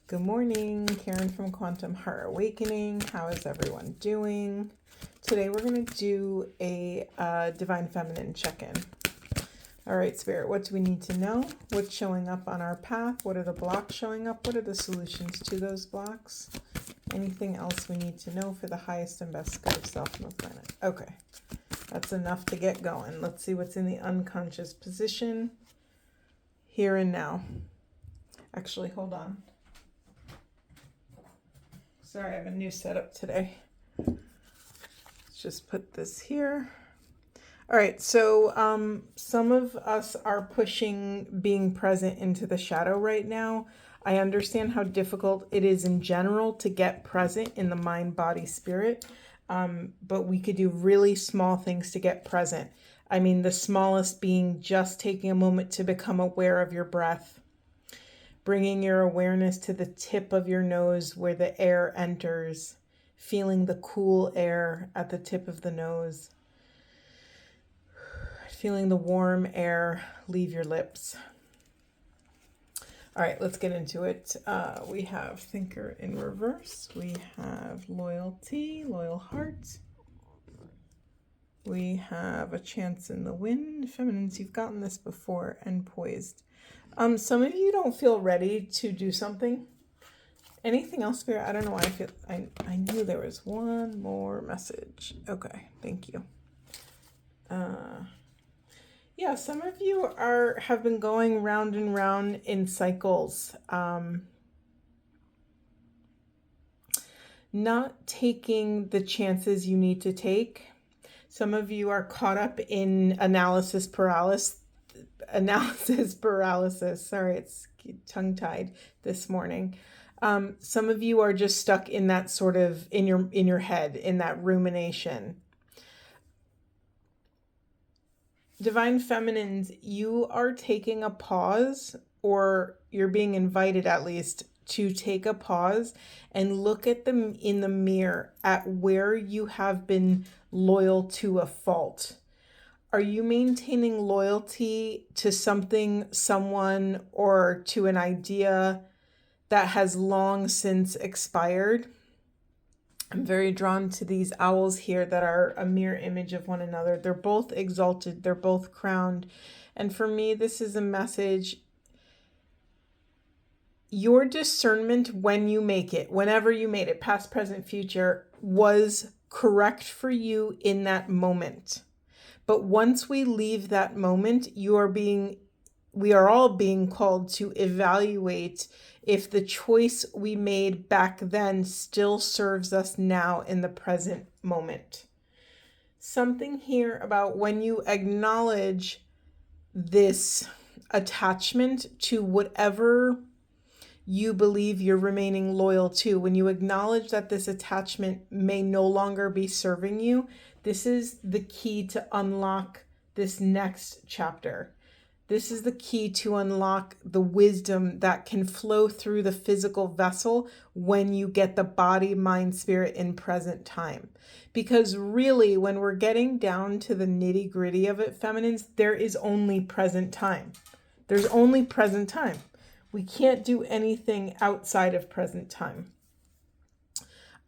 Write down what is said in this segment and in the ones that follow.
Good morning, Karen from Quantum Heart Awakening. How is everyone doing? Today we're going to do a Divine Feminine check-in. All right, Spirit, what do we need to know? What's showing up on our path? What are the blocks showing up? What are the solutions to those blocks? Anything else we need to know for the highest and best good of self and the planet? Okay, that's enough to get going. Let's see what's in the unconscious position here and now. Actually, hold on. Sorry, I have a new setup today. Let's just put this here. All right, so some of us are pushing being present into the shadow right now. I understand how difficult it is in general to get present in the mind, body, spirit, but we could do really small things to get present. I mean, the smallest being just taking a moment to become aware of your breath. Bringing your awareness to the tip of your nose where the air enters, feeling the cool air at the tip of the nose, feeling the warm air leave your lips. All right, let's get into it. We have Thinker in reverse. We have Loyalty, Loyal Heart. We have A Chance in the Wind. Feminines, you've gotten this before, and Poised. Some of you don't feel ready to do something. Anything else, Spirit? I don't know why I knew there was one more message. Okay, thank you. Yeah, some of you have been going round and round in cycles. Not taking the chances you need to take. Some of you are caught up in analysis paralysis. Sorry, it's tongue-tied this morning. Some of you are just stuck in that sort of in your head, in that rumination. Divine Feminines, you are taking a pause, or you're being invited at least to take a pause and look at them in the mirror at where you have been loyal to a fault. Are you maintaining loyalty to something, someone, or to an idea that has long since expired? I'm very drawn to these owls here that are a mirror image of one another. They're both exalted. They're both crowned. And for me, this is a message. Your discernment when you make it, whenever you made it, past, present, future, was correct for you in that moment. But once we leave that moment, we are all being called to evaluate if the choice we made back then still serves us now in the present moment. Something here about when you acknowledge this attachment to whatever you believe you're remaining loyal to, when you acknowledge that this attachment may no longer be serving you, this is the key to unlock this next chapter. This is the key to unlock the wisdom that can flow through the physical vessel when you get the body, mind, spirit in present time. Because really, when we're getting down to the nitty-gritty of it, feminines, there is only present time. There's only present time. We can't do anything outside of present time.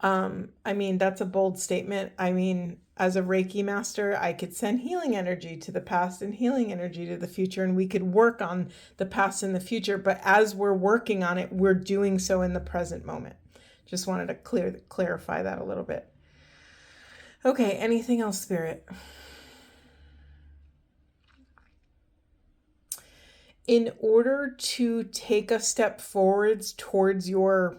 I mean, that's a bold statement. I mean, as a Reiki master, I could send healing energy to the past and healing energy to the future, and we could work on the past and the future. But as we're working on it, we're doing so in the present moment. Just wanted to clarify that a little bit. Okay, anything else, Spirit? In order to take a step forwards towards your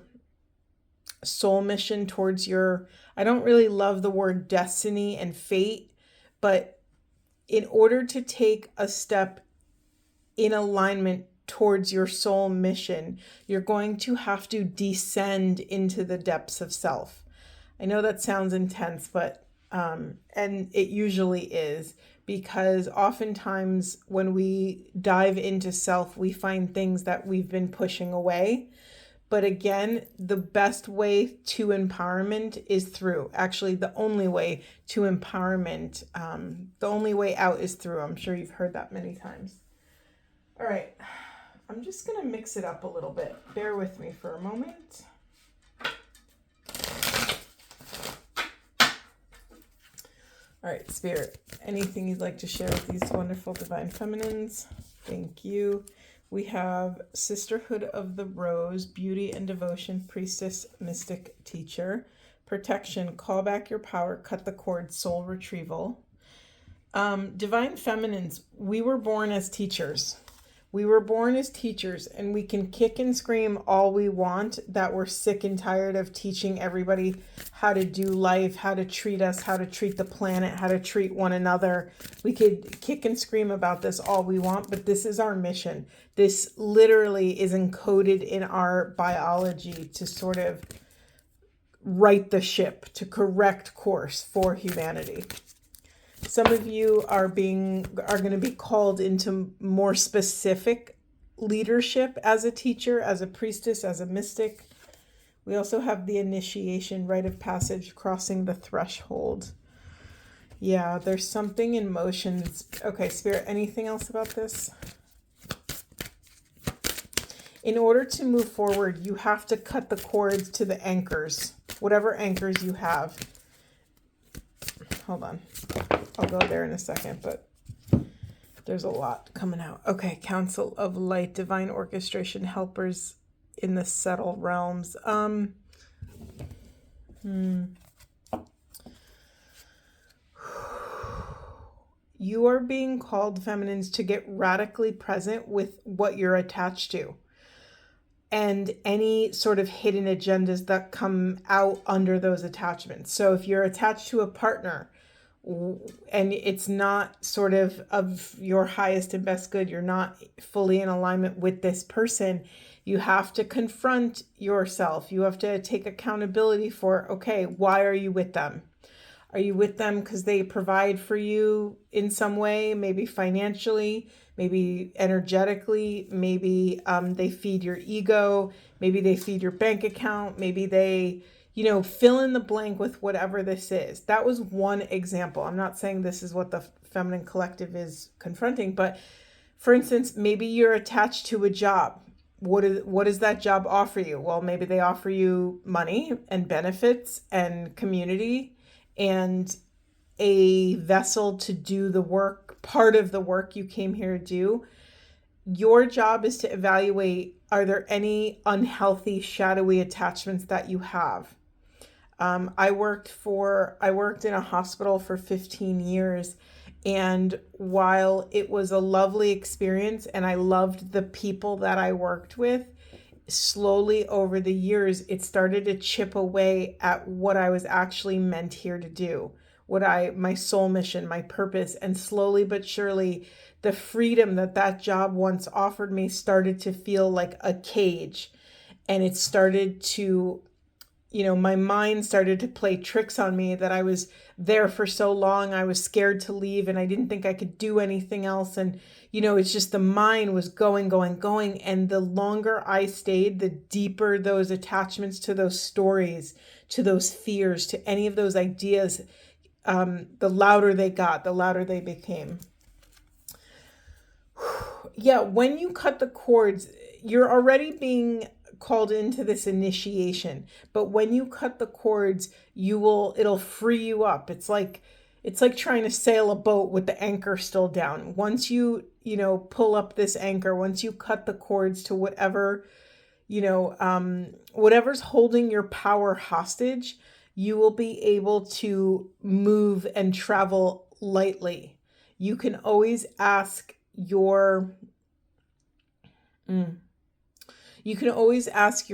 soul mission, towards your, I don't really love the word destiny and fate, but in order to take a step in alignment towards your soul mission, you're going to have to descend into the depths of self. I know that sounds intense, but and it usually is, because oftentimes when we dive into self, we find things that we've been pushing away. But again, the best way to empowerment is through. Actually, the only way to empowerment, the only way out is through. I'm sure you've heard that many times. All right. I'm just going to mix it up a little bit. Bear with me for a moment. All right, Spirit, anything you'd like to share with these wonderful divine feminines? Thank you. We have Sisterhood of the Rose, Beauty and Devotion, Priestess, Mystic, Teacher. Protection, call back your power, cut the cord, soul retrieval. Divine feminines, we were born as teachers. We were born as teachers, and we can kick and scream all we want that we're sick and tired of teaching everybody how to do life, how to treat us, how to treat the planet, how to treat one another. We could kick and scream about this all we want, but this is our mission. This literally is encoded in our biology to sort of right the ship, to correct course for humanity. Some of you are going to be called into more specific leadership as a teacher, as a priestess, as a mystic. We also have the initiation, rite of passage, crossing the threshold. Yeah, there's something in motion. Okay, Spirit, anything else about this? In order to move forward, you have to cut the cords to the anchors, whatever anchors you have. Hold on. I'll go there in a second, but there's a lot coming out. Okay, Council of Light, Divine Orchestration, Helpers in the Subtle Realms. You are being called, feminines, to get radically present with what you're attached to and any sort of hidden agendas that come out under those attachments. So if you're attached to a partner and it's not sort of your highest and best good, you're not fully in alignment with this person, you have to confront yourself. You have to take accountability for, okay, why are you with them? Are you with them because they provide for you in some way, maybe financially, maybe energetically, maybe they feed your ego, maybe they feed your bank account, maybe they, fill in the blank with whatever this is. That was one example. I'm not saying this is what the feminine collective is confronting, but for instance, maybe you're attached to a job. What does that job offer you? Well, maybe they offer you money and benefits and community and a vessel to do the work, part of the work you came here to do. Your job is to evaluate, are there any unhealthy, shadowy attachments that you have? I worked in a hospital for 15 years. And while it was a lovely experience and I loved the people that I worked with, slowly over the years, it started to chip away at what I was actually meant here to do, my soul mission, my purpose. And slowly but surely, the freedom that job once offered me started to feel like a cage. And it started to, my mind started to play tricks on me that I was there for so long. I was scared to leave and I didn't think I could do anything else. And, it's just the mind was going. And the longer I stayed, the deeper those attachments to those stories, to those fears, to any of those ideas, the louder they got, the louder they became. Yeah, when you cut the cords, you're already being called into this initiation, but when you cut the cords, it'll free you up. It's like trying to sail a boat with the anchor still down. Once you pull up this anchor, once you cut the cords to whatever, whatever's holding your power hostage, you will be able to move and travel lightly. You can always ask your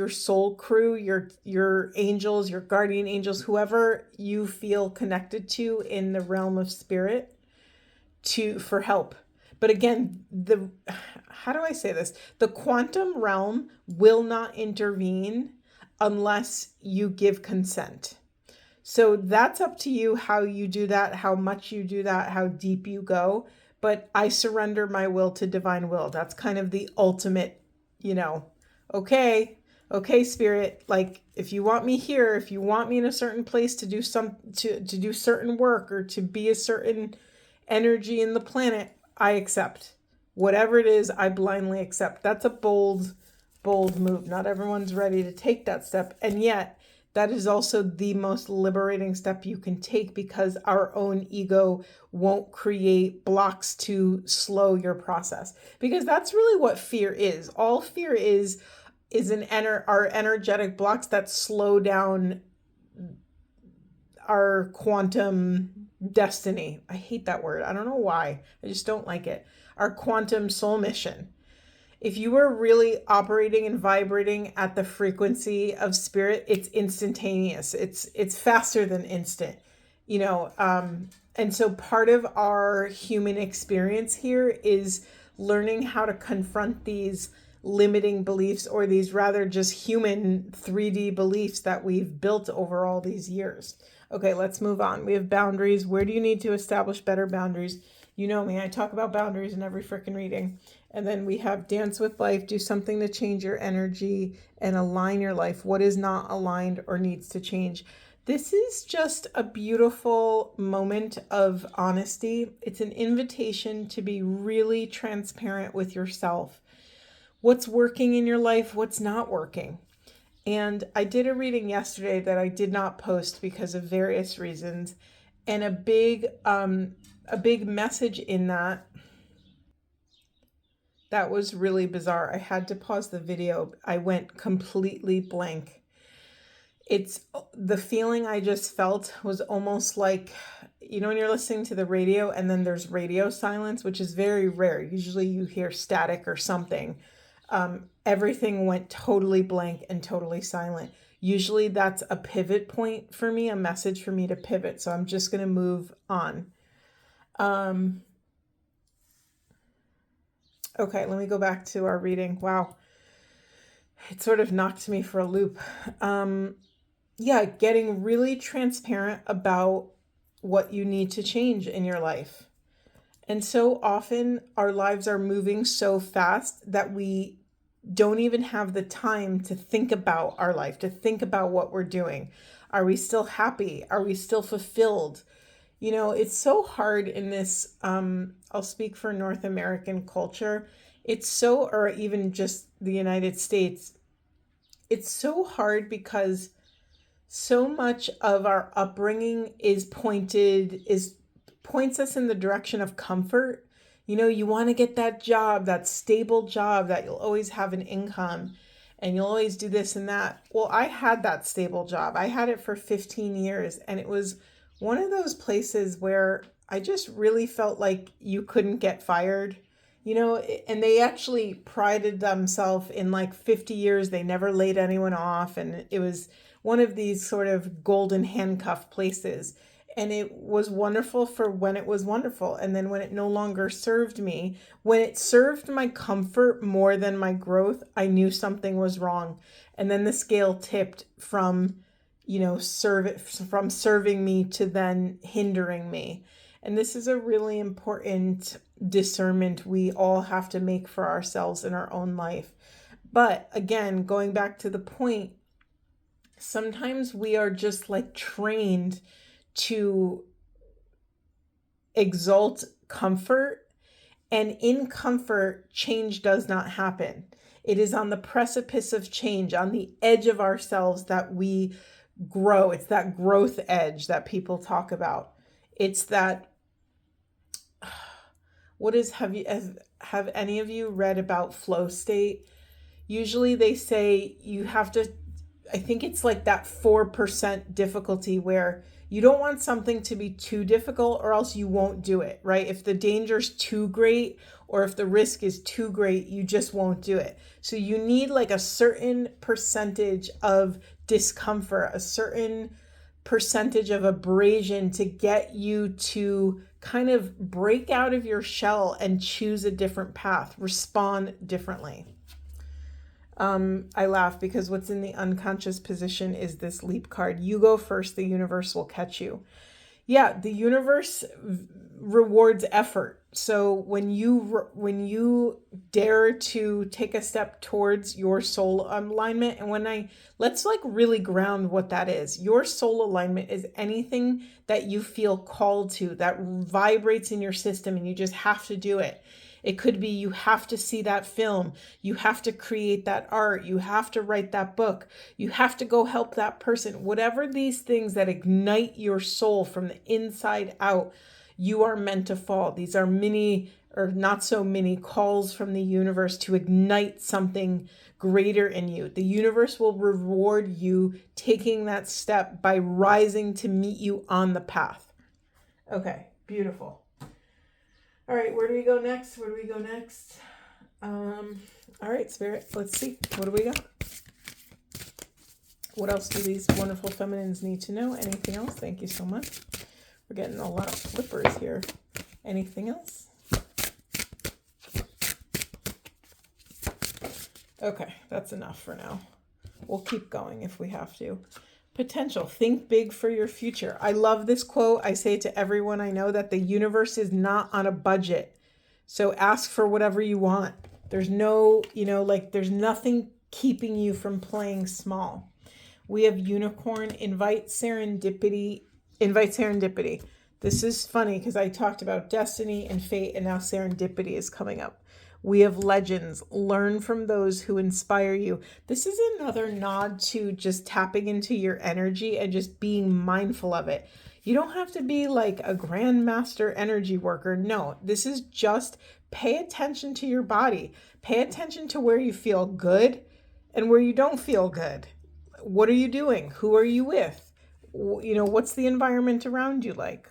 soul crew, your angels, your guardian angels, whoever you feel connected to in the realm of spirit, for help. But again, how do I say this? The quantum realm will not intervene unless you give consent. So that's up to you how you do that, how much you do that, how deep you go. But I surrender my will to divine will. That's kind of the ultimate, okay, Spirit, like if you want me here, if you want me in a certain place to do to do certain work or to be a certain energy in the planet, I accept. Whatever it is, I blindly accept. That's a bold move. Not everyone's ready to take that step. And yet, that is also the most liberating step you can take, because our own ego won't create blocks to slow your process. Because that's really what fear is. All fear is our energetic blocks that slow down our quantum destiny. I hate that word. I don't know why. I just don't like it. Our quantum soul mission. If you are really operating and vibrating at the frequency of spirit, it's instantaneous. It's faster than instant, and so part of our human experience here is learning how to confront these limiting beliefs, or these rather just human 3D beliefs that we've built over all these years. Okay, let's move on. We have boundaries. Where do you need to establish better boundaries? You know me, I talk about boundaries in every freaking reading. And then we have dance with life, do something to change your energy and align your life. What is not aligned or needs to change? This is just a beautiful moment of honesty. It's an invitation to be really transparent with yourself. What's working in your life, what's not working. And I did a reading yesterday that I did not post because of various reasons. And a big message in that was really bizarre. I had to pause the video. I went completely blank. It's the feeling I just felt was almost like, when you're listening to the radio and then there's radio silence, which is very rare. Usually you hear static or something. Everything went totally blank and totally silent. Usually that's a pivot point for me, a message for me to pivot. So I'm just going to move on. Okay, let me go back to our reading. Wow. It sort of knocked me for a loop. Getting really transparent about what you need to change in your life. And so often our lives are moving so fast that we don't even have the time to think about our life, to think about what we're doing. Are we still happy? Are we still fulfilled? It's so hard in this, I'll speak for North American culture. Or even just the United States. It's so hard because so much of our upbringing points us in the direction of comfort. You want to get that job, that stable job that you'll always have an income and you'll always do this and that. Well, I had that stable job. I had it for 15 years and it was one of those places where I just really felt like you couldn't get fired, and they actually prided themselves in like 50 years. They never laid anyone off. And it was one of these sort of golden handcuff places. And it was wonderful for when it was wonderful. And then when it no longer served me, when it served my comfort more than my growth, I knew something was wrong. And then the scale tipped from serving me to then hindering me. And this is a really important discernment we all have to make for ourselves in our own life. But again, going back to the point, sometimes we are just like trained to exalt comfort, and in comfort, change does not happen. It is on the precipice of change, on the edge of ourselves, that we grow. It's that growth edge that people talk about. It's that, have any of you read about flow state? Usually they say you have to, I think it's like that 4% difficulty where you don't want something to be too difficult or else you won't do it, right? If the danger's too great or if the risk is too great, you just won't do it. So you need like a certain percentage of discomfort, a certain percentage of abrasion to get you to kind of break out of your shell and choose a different path, respond differently. I laugh because what's in the unconscious position is this leap card. You go first, the universe will catch you. Yeah, the universe rewards effort. So when you dare to take a step towards your soul alignment, and let's like really ground what that is. Your soul alignment is anything that you feel called to, that vibrates in your system and you just have to do it. It could be you have to see that film. You have to create that art. You have to write that book. You have to go help that person. Whatever these things that ignite your soul from the inside out, you are meant to fall. These are mini or not so many calls from the universe to ignite something greater in you. The universe will reward you taking that step by rising to meet you on the path. Okay, beautiful. All right, where do we go next? All right, Spirit, let's see. What do we got? What else do these wonderful feminines need to know? Anything else? Thank you so much. We're getting a lot of flippers here. Anything else? Okay, that's enough for now. We'll keep going if we have to. Potential. Think big for your future. I love this quote. I say to everyone I know that the universe is not on a budget. So ask for whatever you want. There's no, there's nothing keeping you from playing small. We have unicorn. Invite serendipity. This is funny because I talked about destiny and fate, and now serendipity is coming up. We have legends. Learn from those who inspire you. This is another nod to just tapping into your energy and just being mindful of it. You don't have to be like a grandmaster energy worker. No, this is just pay attention to your body. Pay attention to where you feel good and where you don't feel good. What are you doing? Who are you with? What's the environment around you like?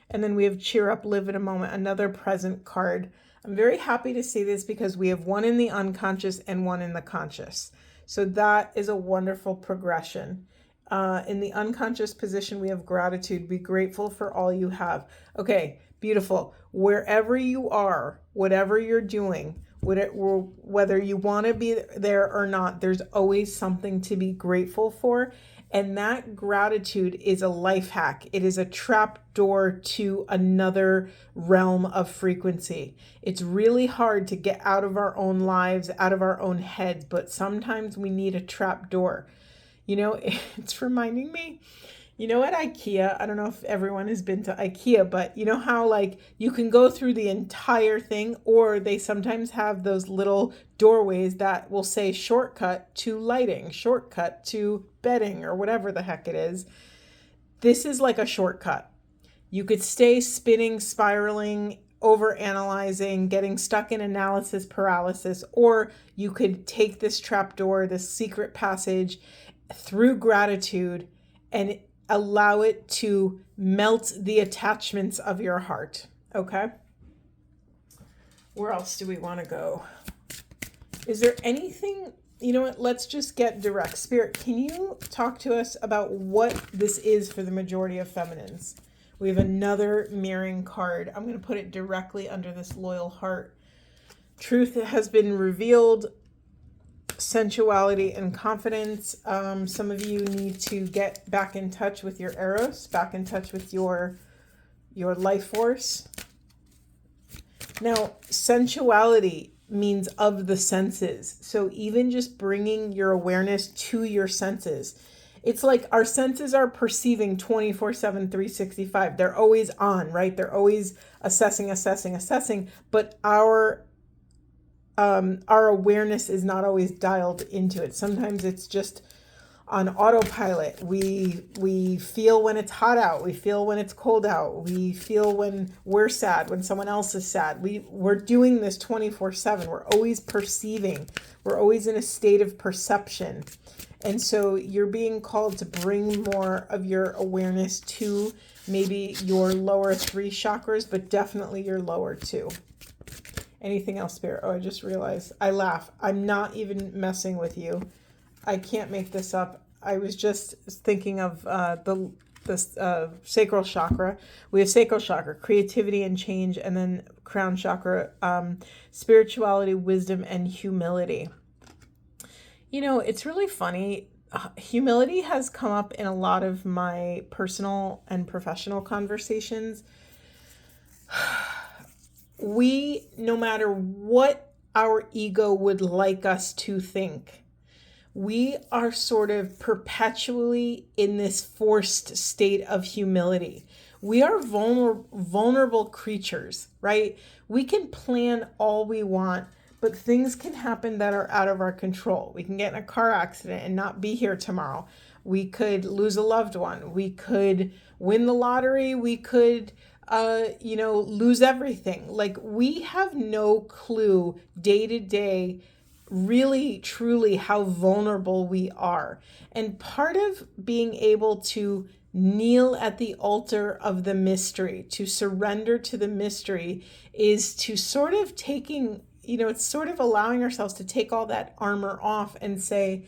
And then we have cheer up, live in a moment, another present card. I'm very happy to see this because we have one in the unconscious and one in the conscious. So that is a wonderful progression. In the unconscious position, we have gratitude. Be grateful for all you have. Okay, beautiful. Wherever you are, whatever you're doing, whether you want to be there or not, there's always something to be grateful for. And that gratitude is a life hack. It is a trap door to another realm of frequency. It's really hard to get out of our own lives, out of our own heads, but sometimes we need a trap door. It's reminding me, at IKEA, I don't know if everyone has been to IKEA, but you know how you can go through the entire thing, or they sometimes have those little doorways that will say shortcut to lighting, shortcut to bedding, or whatever the heck it is. This is like a shortcut. You could stay spinning, spiraling, over analyzing, getting stuck in analysis paralysis, or you could take this trapdoor, this secret passage through gratitude and allow it to melt the attachments of your heart. Okay? Where else do we want to go? Is there anything, let's just get direct. Spirit, can you talk to us about what this is for the majority of feminines? We have another mirroring card. I'm going to put it directly under this loyal heart. Truth has been revealed. Sensuality and confidence. Some of you need to get back in touch with your eros, back in touch with your life force. Now, sensuality means of the senses. So even just bringing your awareness to your senses. It's like our senses are perceiving 24/7, 365. They're always on, right? They're always assessing, but our awareness is not always dialed into it. Sometimes it's just on autopilot. We feel when it's hot out. We feel when it's cold out. We feel when we're sad, when someone else is sad. We're doing this 24/7. We're always perceiving. We're always in a state of perception. And so you're being called to bring more of your awareness to maybe your lower 3 chakras, but definitely your lower 2. Anything else, Spirit? Oh, I just realized. I laugh. I'm not even messing with you. I can't make this up. I was just thinking of the sacral chakra. We have sacral chakra, creativity and change, and then crown chakra, spirituality, wisdom, and humility. It's really funny. Humility has come up in a lot of my personal and professional conversations. No matter what our ego would like us to think, we are sort of perpetually in this forced state of humility. We are vulnerable creatures, right? We can plan all we want, but things can happen that are out of our control. We can get in a car accident and not be here tomorrow. We could lose a loved one. We could win the lottery. We could, lose everything. Like, we have no clue day to day, really, truly, how vulnerable we are. And part of being able to kneel at the altar of the mystery, to surrender to the mystery, is to sort of it's sort of allowing ourselves to take all that armor off and say,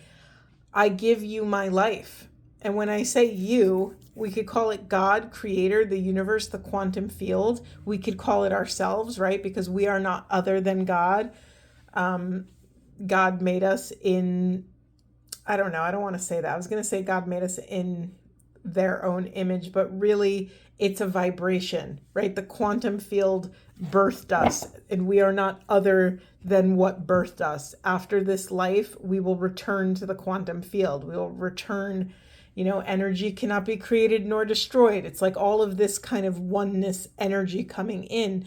I give you my life. And when I say you, we could call it God, creator, the universe, the quantum field. We could call it ourselves, right? Because we are not other than God. God made us in, I don't know, I don't want to say that. I was going to say God made us in their own image, but really it's a vibration, right? The quantum field birthed us, and we are not other than what birthed us. After this life, we will return to the quantum field. We will return, energy cannot be created nor destroyed. It's like all of this kind of oneness energy coming in.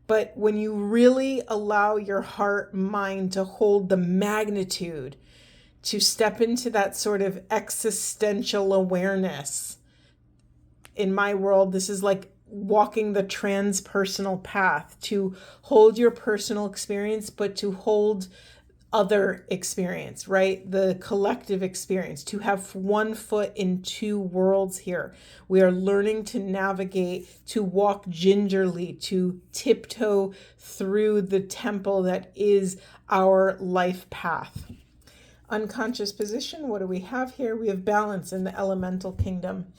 But when you really allow your heart, mind to hold the magnitude, to step into that sort of existential awareness. In my world, this is like walking the transpersonal path, to hold your personal experience, but to hold other experience, right? The collective experience, to have one foot in two worlds here. We are learning to navigate, to walk gingerly, to tiptoe through the temple that is our life path. Unconscious position, what do we have here? We have balance in the elemental kingdom.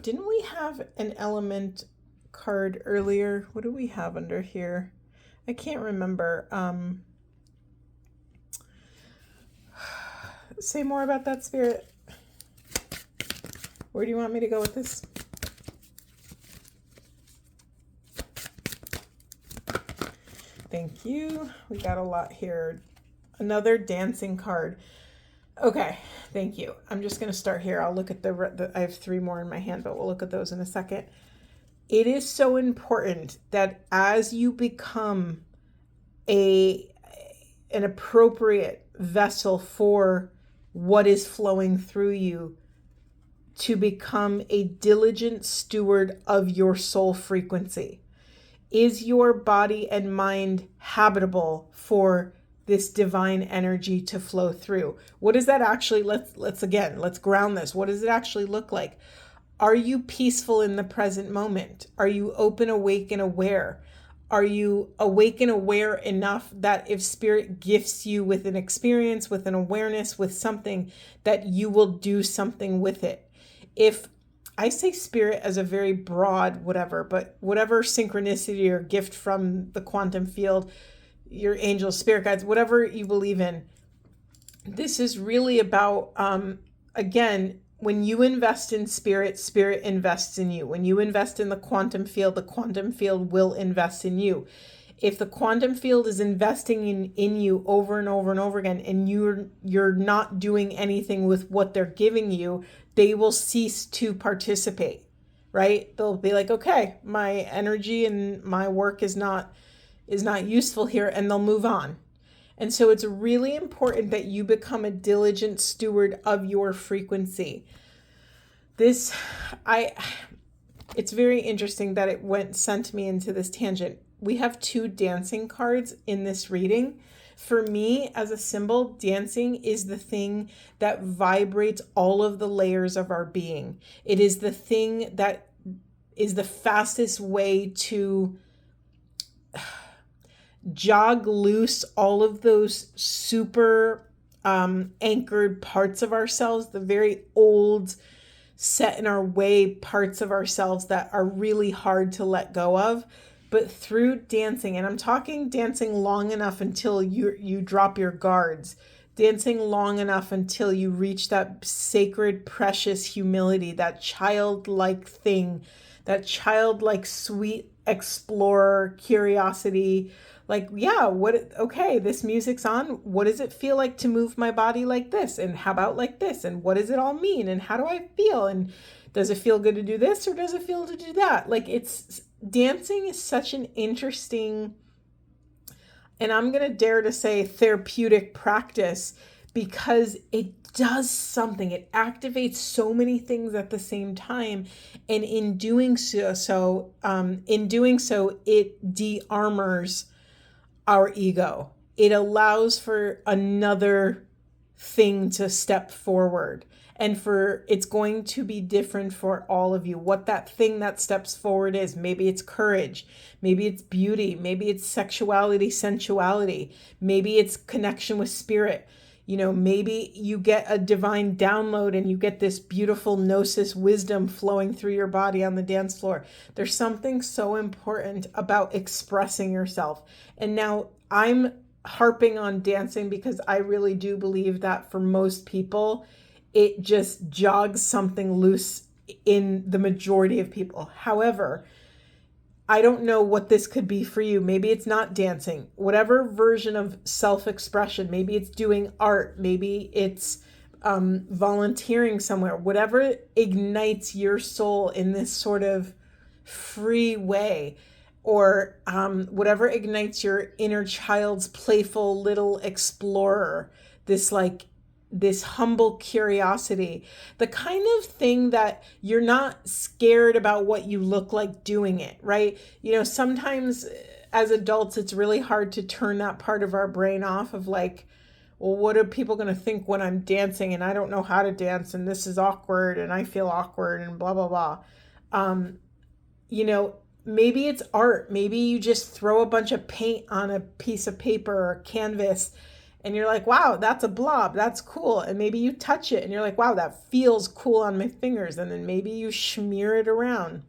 Didn't we have an element card earlier? What do we have under here? I can't remember. Say more about that, Spirit. Where do you want me to go with this? Thank you. We got a lot here. Another dancing card. Okay, thank you. I'm just going to start here. I'll look at I have 3 more in my hand, but we'll look at those in a second. It is so important that as you become an appropriate vessel for what is flowing through you, to become a diligent steward of your soul frequency. Is your body and mind habitable for this divine energy to flow through? What does that actually, let's ground this. What does it actually look like? Are you peaceful in the present moment? Are you open, awake, and aware? Are you awake and aware enough that if Spirit gifts you with an experience, with an awareness, with something, that you will do something with it? If I say Spirit as a very broad whatever, but whatever synchronicity or gift from the quantum field, your angels, spirit guides, whatever you believe in, this is really about, again, when you invest in Spirit, Spirit invests in you. When you invest in the quantum field will invest in you. If the quantum field is investing in you over and over and over again, and you're not doing anything with what they're giving you, they will cease to participate, right? They'll be like, okay, my energy and my work is not useful here, and they'll move on. And so it's really important that you become a diligent steward of your frequency. It's very interesting that it sent me into this tangent. We have 2 dancing cards in this reading. For me, as a symbol, dancing is the thing that vibrates all of the layers of our being. It is the thing that is the fastest way to jog loose all of those super anchored parts of ourselves, the very old, set in our way parts of ourselves that are really hard to let go of. But through dancing, and I'm talking dancing long enough until you drop your guards, dancing long enough until you reach that sacred, precious humility, that childlike thing, that childlike sweet explorer curiosity, Like, yeah, okay, this music's on. What does it feel like to move my body like this? And how about like this? And what does it all mean? And how do I feel? And does it feel good to do this or does it feel to do that? Like, dancing is such an interesting, and I'm going to dare to say therapeutic practice, because it does something. It activates so many things at the same time. And in doing so, it de-armors our ego. It allows for another thing to step forward. And it's going to be different for all of you. What that thing that steps forward is. Maybe it's courage. Maybe it's beauty. Maybe it's sexuality, sensuality. Maybe it's connection with spirit. Maybe you get a divine download and you get this beautiful gnosis wisdom flowing through your body on the dance floor. There's something so important about expressing yourself. And now I'm harping on dancing because I really do believe that for most people, it just jogs something loose in the majority of people. However, I don't know what this could be for you. Maybe it's not dancing. Whatever version of self-expression, maybe it's doing art, maybe it's volunteering somewhere, whatever ignites your soul in this sort of free way, or whatever ignites your inner child's playful little explorer, this humble curiosity, the kind of thing that you're not scared about what you look like doing it, right? Sometimes as adults, it's really hard to turn that part of our brain off of like, well, what are people going to think when I'm dancing and I don't know how to dance and this is awkward and I feel awkward and blah, blah, blah. Maybe it's art. Maybe you just throw a bunch of paint on a piece of paper or canvas and you're like, wow, that's a blob. That's cool. And maybe you touch it and you're like, wow, that feels cool on my fingers. And then maybe you smear it around.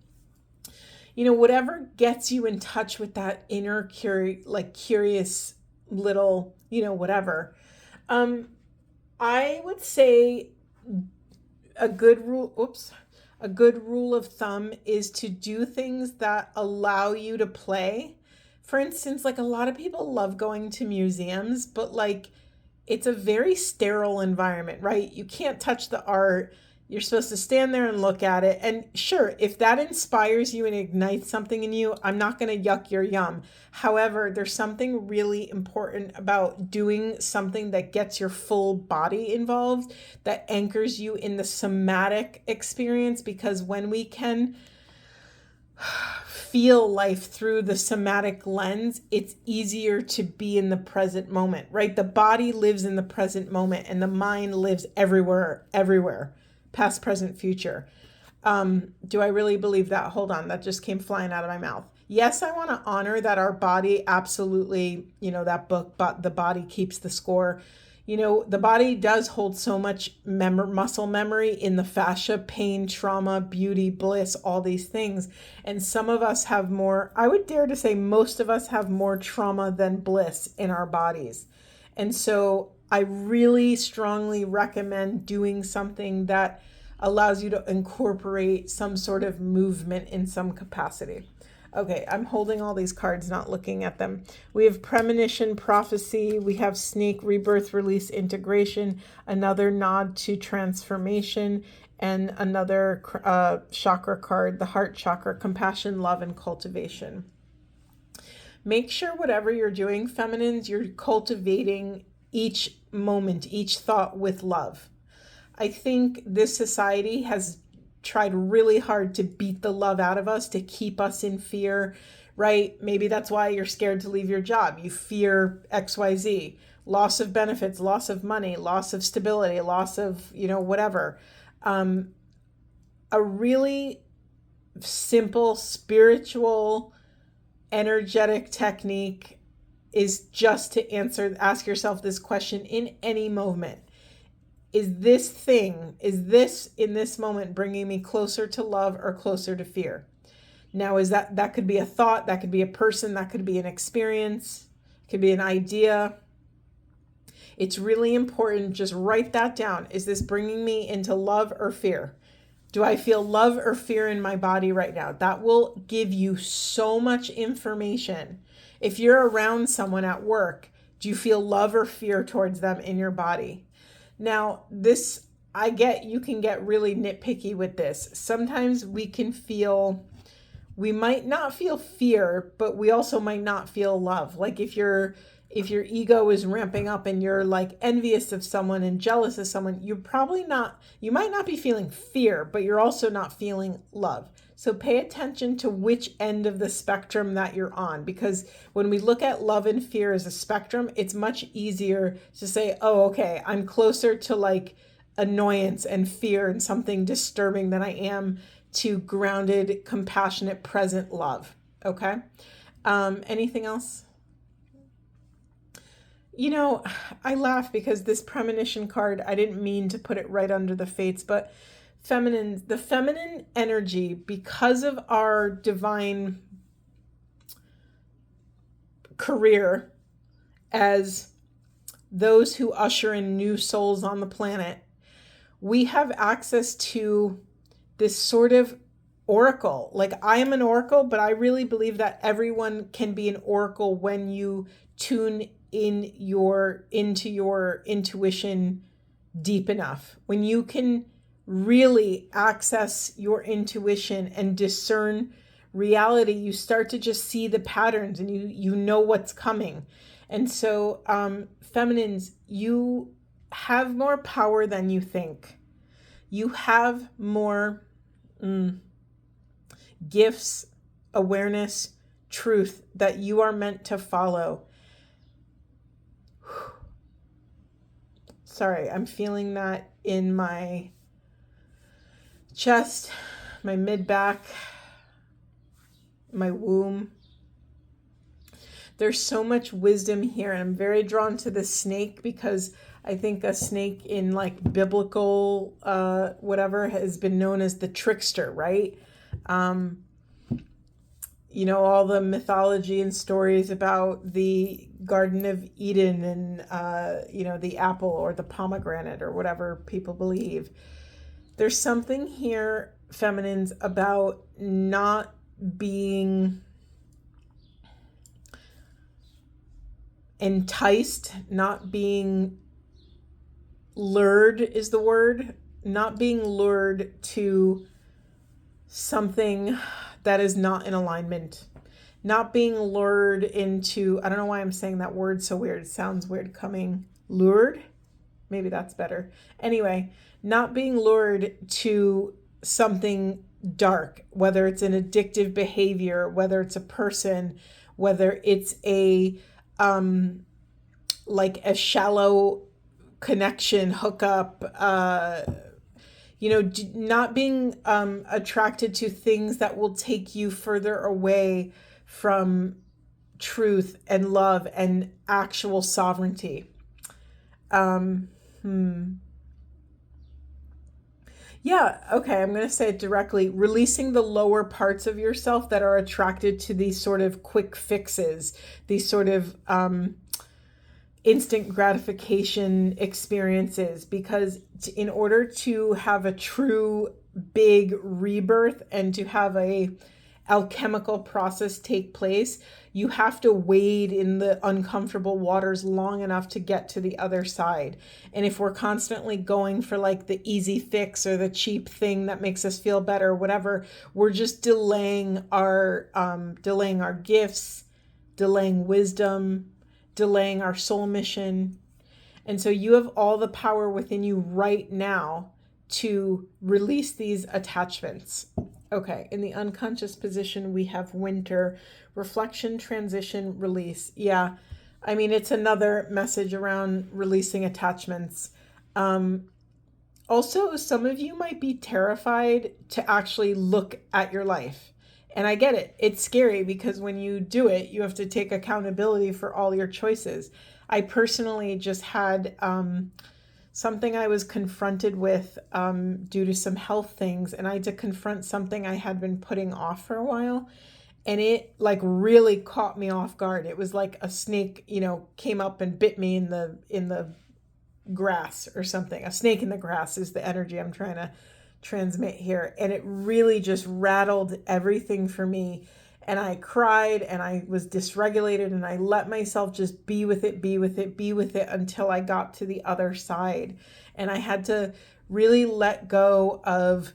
Whatever gets you in touch with that inner curious little, whatever. I would say a good rule of thumb is to do things that allow you to play. For instance, like a lot of people love going to museums, but like it's a very sterile environment, right? You can't touch the art. You're supposed to stand there and look at it. And sure, if that inspires you and ignites something in you, I'm not going to yuck your yum. However, there's something really important about doing something that gets your full body involved, that anchors you in the somatic experience, because when we can feel life through the somatic lens, it's easier to be in the present moment, right? The body lives in the present moment and the mind lives everywhere, past, present, future. Do I really believe that? Hold on, that just came flying out of my mouth. Yes, I want to honor that our body absolutely, that book, but The Body Keeps the Score. The body does hold so much muscle memory in the fascia, pain, trauma, beauty, bliss, all these things. And some of us have more, I would dare to say most of us have more trauma than bliss in our bodies. And so I really strongly recommend doing something that allows you to incorporate some sort of movement in some capacity. Okay, I'm holding all these cards, not looking at them. We have premonition, prophecy. We have snake, rebirth, release, integration, another nod to transformation, and another chakra card, the heart chakra, compassion, love, and cultivation. Make sure whatever you're doing, feminines, you're cultivating each moment, each thought with love. I think this society has tried really hard to beat the love out of us, to keep us in fear, right? Maybe that's why you're scared to leave your job. You fear XYZ, loss of benefits, loss of money, loss of stability, loss of, whatever. A really simple, spiritual, energetic technique is just to ask yourself this question in any moment. Is this in this moment bringing me closer to love or closer to fear? Now, that could be a thought, that could be a person, that could be an experience, it could be an idea. It's really important. Just write that down. Is this bringing me into love or fear? Do I feel love or fear in my body right now? That will give you so much information. If you're around someone at work, do you feel love or fear towards them in your body? Now, this, I get, you can get really nitpicky with this. Sometimes we might not feel fear, but we also might not feel love. Like if your ego is ramping up and you're like envious of someone and jealous of someone, you might not be feeling fear, but you're also not feeling love. So pay attention to which end of the spectrum that you're on, because when we look at love and fear as a spectrum, it's much easier to say, oh, okay, I'm closer to like annoyance and fear and something disturbing than I am to grounded, compassionate, present love. Okay. Anything else? You know, I laugh because this premonition card, I didn't mean to put it right under the fates, but the feminine energy, because of our divine career as those who usher in new souls on the planet, we have access to this sort of oracle. Like I am an oracle, but I really believe that everyone can be an oracle when you tune into your intuition deep enough. When you can really access your intuition and discern reality, you start to just see the patterns and you know what's coming. And so feminines, you have more power than you think. You have more gifts, awareness, truth that you are meant to follow. Sorry, I'm feeling that in my chest, my mid-back, my womb. There's so much wisdom here, and I'm very drawn to the snake because I think a snake in like biblical whatever has been known as the trickster, right? You know, all the mythology and stories about the Garden of Eden and, you know, the apple or the pomegranate or whatever people believe. There's something here, feminines, about not being enticed, not being lured is the word, not being lured to something that is not in alignment, not being lured into, I don't know why I'm saying that word so weird. It sounds weird coming, lured. Maybe that's better. Anyway, not being lured to something dark, whether it's an addictive behavior, whether it's a person, whether it's a, like a shallow connection, hookup, you know, not being attracted to things that will take you further away from truth and love and actual sovereignty. Yeah, okay, I'm going to say it directly. Releasing the lower parts of yourself that are attracted to these sort of quick fixes, these sort of instant gratification experiences, because in order to have a true big rebirth and to have a alchemical process take place, you have to wade in the uncomfortable waters long enough to get to the other side. And if we're constantly going for like the easy fix or the cheap thing that makes us feel better, whatever, we're just delaying our gifts, delaying wisdom, delaying our soul mission. And so you have all the power within you right now to release these attachments. Okay, in the unconscious position, we have winter, reflection, transition, release. Yeah, I mean, it's another message around releasing attachments. Also, some of you might be terrified to actually look at your life. And I get it. It's scary because when you do it, you have to take accountability for all your choices. I personally just had something I was confronted with due to some health things, and I had to confront something I had been putting off for a while, and it like really caught me off guard. It was like a snake, you know, came up and bit me in the grass or something. A snake in the grass is the energy I'm trying to transmit here, and it really just rattled everything for me. and I cried and I was dysregulated, and I let myself just be with it until I got to the other side. And I had to really let go of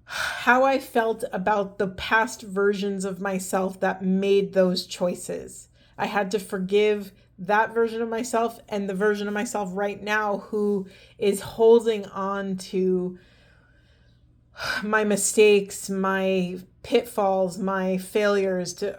how I felt about the past versions of myself that made those choices. I had to forgive that version of myself and the version of myself right now who is holding on to my mistakes, my pitfalls, my failures, to,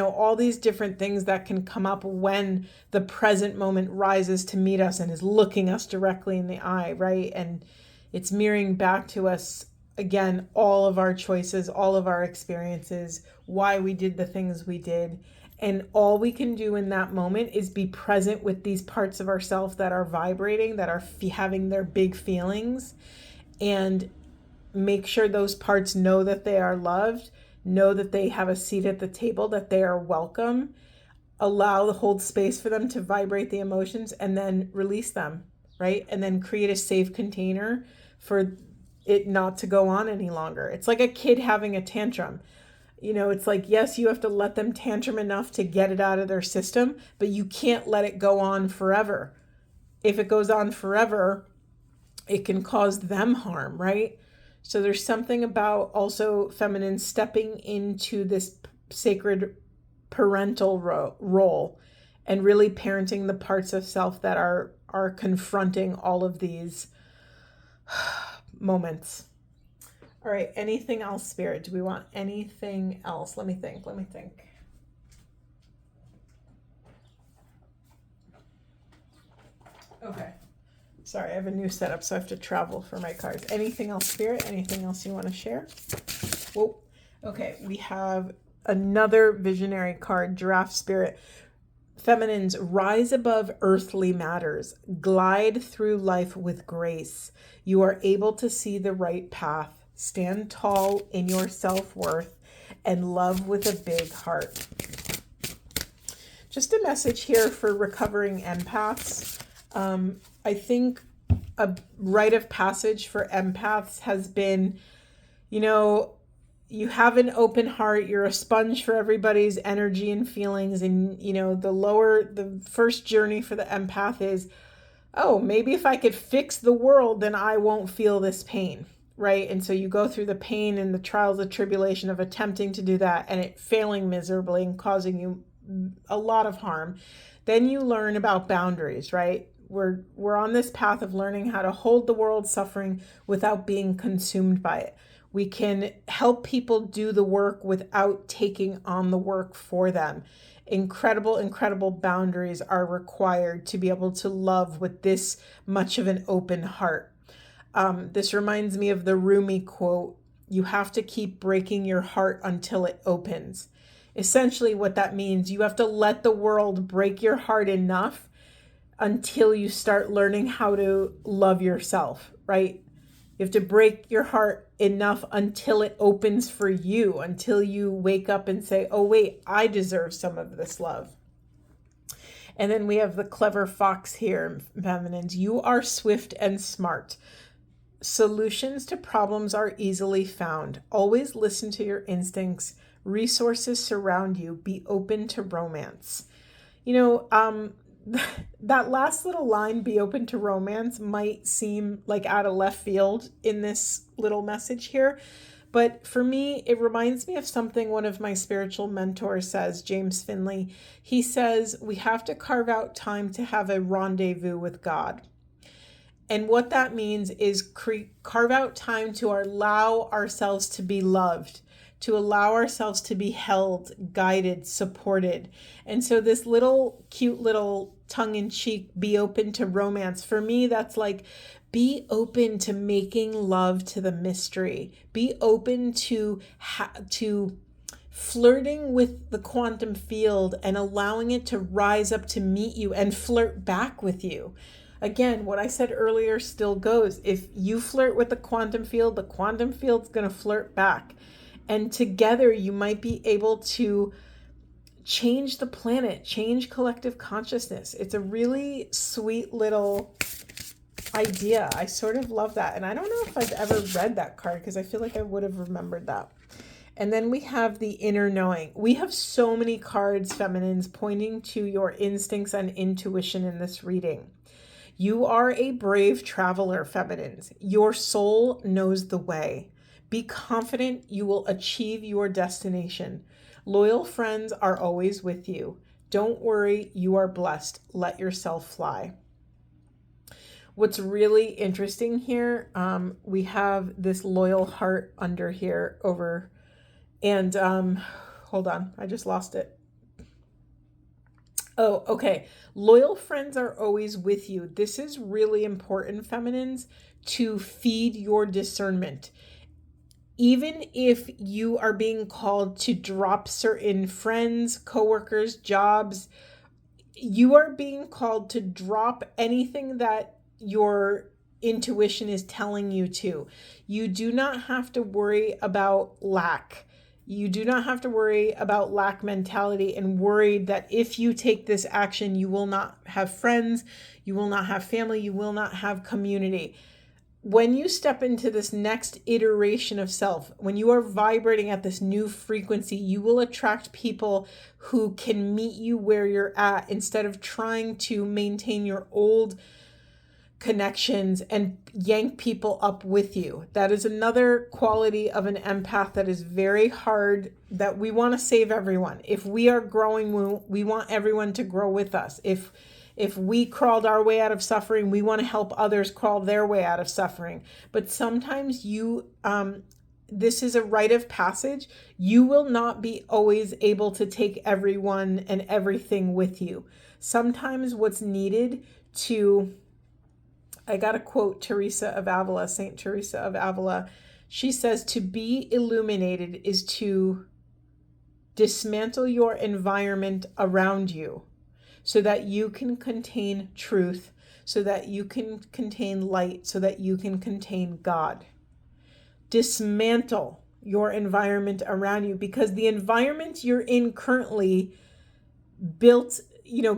all these different things that can come up when the present moment rises to meet us and is looking us directly in the eye, right? And it's mirroring back to us again, all of our choices, all of our experiences, why we did the things we did. And all we can do in that moment is be present with these parts of ourselves that are vibrating, that are having their big feelings, and make sure those parts know that they are loved, know that they have a seat at the table, that they are welcome, hold space for them to vibrate the emotions, and then release them, right? And then create a safe container for it not to go on any longer. It's like a kid having a tantrum. It's like, yes, you have to let them tantrum enough to get it out of their system, but you can't let it go on forever. If it goes on forever, it can cause them harm, right? So there's something about also feminine stepping into this sacred parental role and really parenting the parts of self that are confronting all of these moments. All right, anything else, Spirit? Do we want anything else? Let me think. Okay. Sorry, I have a new setup, so I have to travel for my cards. Anything else, Spirit? Anything else you want to share? Whoa. Okay, we have another visionary card, Giraffe Spirit. Feminines, rise above earthly matters. Glide through life with grace. You are able to see the right path. Stand tall in your self-worth and love with a big heart. Just a message here for recovering empaths. I think a rite of passage for empaths has been, you have an open heart, you're a sponge for everybody's energy and feelings. And, the first journey for the empath is, oh, maybe if I could fix the world, then I won't feel this pain, right? And so you go through the pain and the trials and tribulation of attempting to do that and it failing miserably and causing you a lot of harm. Then you learn about boundaries, right? We're on this path of learning how to hold the world's suffering without being consumed by it. We can help people do the work without taking on the work for them. Incredible boundaries are required to be able to love with this much of an open heart. This reminds me of the Rumi quote, you have to keep breaking your heart until it opens. Essentially what that means, you have to let the world break your heart enough until you start learning how to love yourself, right? You have to break your heart enough until it opens for you, until you wake up and say, oh, wait, I deserve some of this love. And then we have the clever fox here, feminines. You are swift and smart. Solutions to problems are easily found. Always listen to your instincts. Resources surround you. Be open to romance. That last little line, be open to romance, might seem like out of left field in this little message here. But for me, it reminds me of something one of my spiritual mentors says, James Finley. He says, we have to carve out time to have a rendezvous with God. And what that means is carve out time to allow ourselves to be loved, to allow ourselves to be held, guided, supported. And so this little cute little tongue-in-cheek, be open to romance, for me, that's like, be open to making love to the mystery. Be open to flirting with the quantum field and allowing it to rise up to meet you and flirt back with you. Again, what I said earlier still goes. If you flirt with the quantum field's going to flirt back. And together you might be able to change the planet, change collective consciousness. It's a really sweet little idea. I sort of love that. And I don't know if I've ever read that card because I feel like I would have remembered that. And then we have the inner knowing. We have so many cards, feminines, pointing to your instincts and intuition in this reading. You are a brave traveler, feminines. Your soul knows the way. Be confident you will achieve your destination. Loyal friends are always with you. Don't worry, you are blessed. Let yourself fly. What's really interesting here, we have this loyal heart under here over, and hold on, I just lost it. Oh, okay. Loyal friends are always with you. This is really important, feminines, to feed your discernment. Even if you are being called to drop certain friends, coworkers, jobs, you are being called to drop anything that your intuition is telling you to. You do not have to worry about lack. You do not have to worry about lack mentality and worried that if you take this action, you will not have friends, you will not have family, you will not have community. When you step into this next iteration of self, when you are vibrating at this new frequency, you will attract people who can meet you where you're at instead of trying to maintain your old connections and yank people up with you. That is another quality of an empath that is very hard, that we want to save everyone. If we are growing, we want everyone to grow with us. If we crawled our way out of suffering, we want to help others crawl their way out of suffering. But sometimes this is a rite of passage. You will not be always able to take everyone and everything with you. Sometimes what's needed I got to quote Teresa of Avila, Saint Teresa of Avila. She says, to be illuminated is to dismantle your environment around you so that you can contain truth, so that you can contain light, so that you can contain God. Dismantle your environment around you, because the environment you're in currently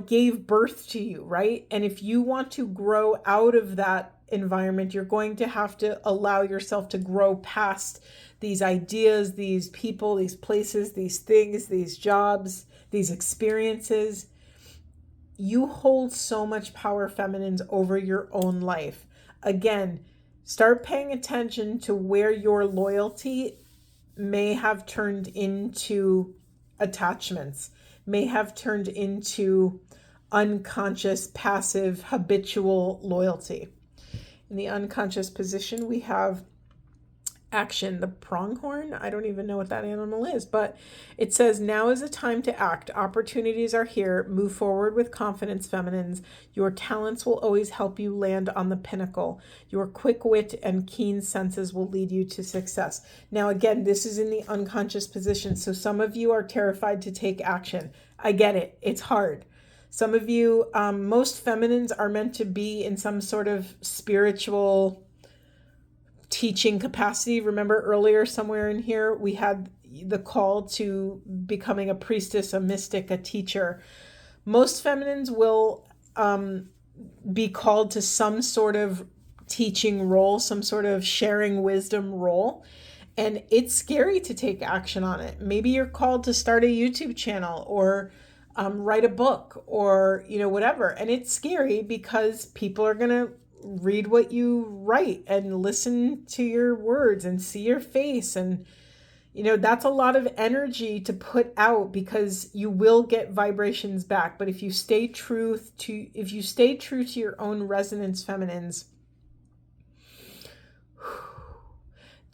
gave birth to you, right? And if you want to grow out of that environment, you're going to have to allow yourself to grow past these ideas, these people, these places, these things, these jobs, these experiences. You hold so much power, feminines, over your own life. Again, start paying attention to where your loyalty may have turned into attachments, may have turned into unconscious, passive, habitual loyalty. In the unconscious position, we have action, the pronghorn. I don't even know what that animal is, but it says, now is the time to act. Opportunities are here. Move forward with confidence, feminines. Your talents will always help you land on the pinnacle. Your quick wit and keen senses will lead you to success. Now, again, this is in the unconscious position. So some of you are terrified to take action. I get it. It's hard. Some of you, most feminines are meant to be in some sort of spiritual teaching capacity. Remember earlier somewhere in here, we had the call to becoming a priestess, a mystic, a teacher. Most feminines will be called to some sort of teaching role, some sort of sharing wisdom role. And it's scary to take action on it. Maybe you're called to start a YouTube channel or write a book or, whatever. And it's scary because people are going to read what you write and listen to your words and see your face. And, that's a lot of energy to put out because you will get vibrations back. But if you stay true to your own resonance, feminines,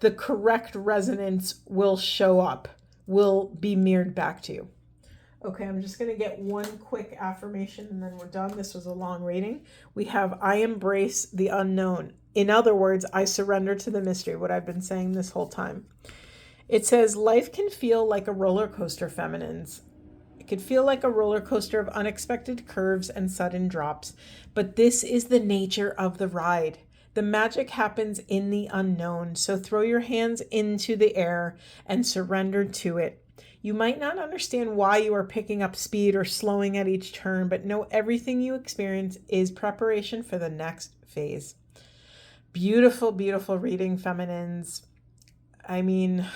the correct resonance will show up, will be mirrored back to you. Okay, I'm just going to get one quick affirmation and then we're done. This was a long reading. We have, I embrace the unknown. In other words, I surrender to the mystery, what I've been saying this whole time. It says, life can feel like a roller coaster, feminines. It could feel like a roller coaster of unexpected curves and sudden drops, but this is the nature of the ride. The magic happens in the unknown, so throw your hands into the air and surrender to it. You might not understand why you are picking up speed or slowing at each turn, but know everything you experience is preparation for the next phase. Beautiful, beautiful reading, feminines. I mean,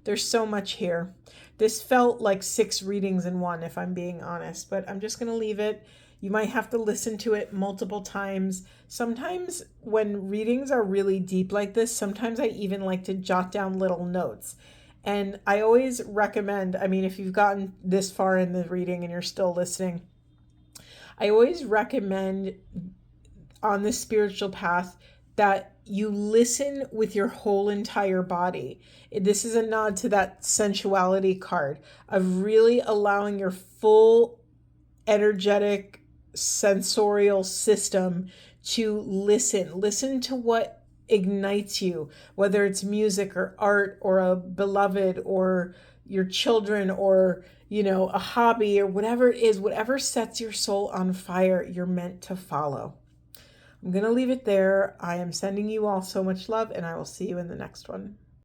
There's so much here. This felt like 6 readings in one, if I'm being honest, but I'm just going to leave it. You might have to listen to it multiple times. Sometimes when readings are really deep like this, sometimes I even like to jot down little notes. And I always recommend, I mean, if you've gotten this far in the reading and you're still listening, I always recommend on this spiritual path that you listen with your whole entire body. This is a nod to that sensuality card of really allowing your full energetic sensorial system to listen to what ignites you, whether it's music or art or a beloved or your children or a hobby or whatever it is, whatever sets your soul on fire, you're meant to follow. I'm going to leave it there. I am sending you all so much love, and I will see you in the next one.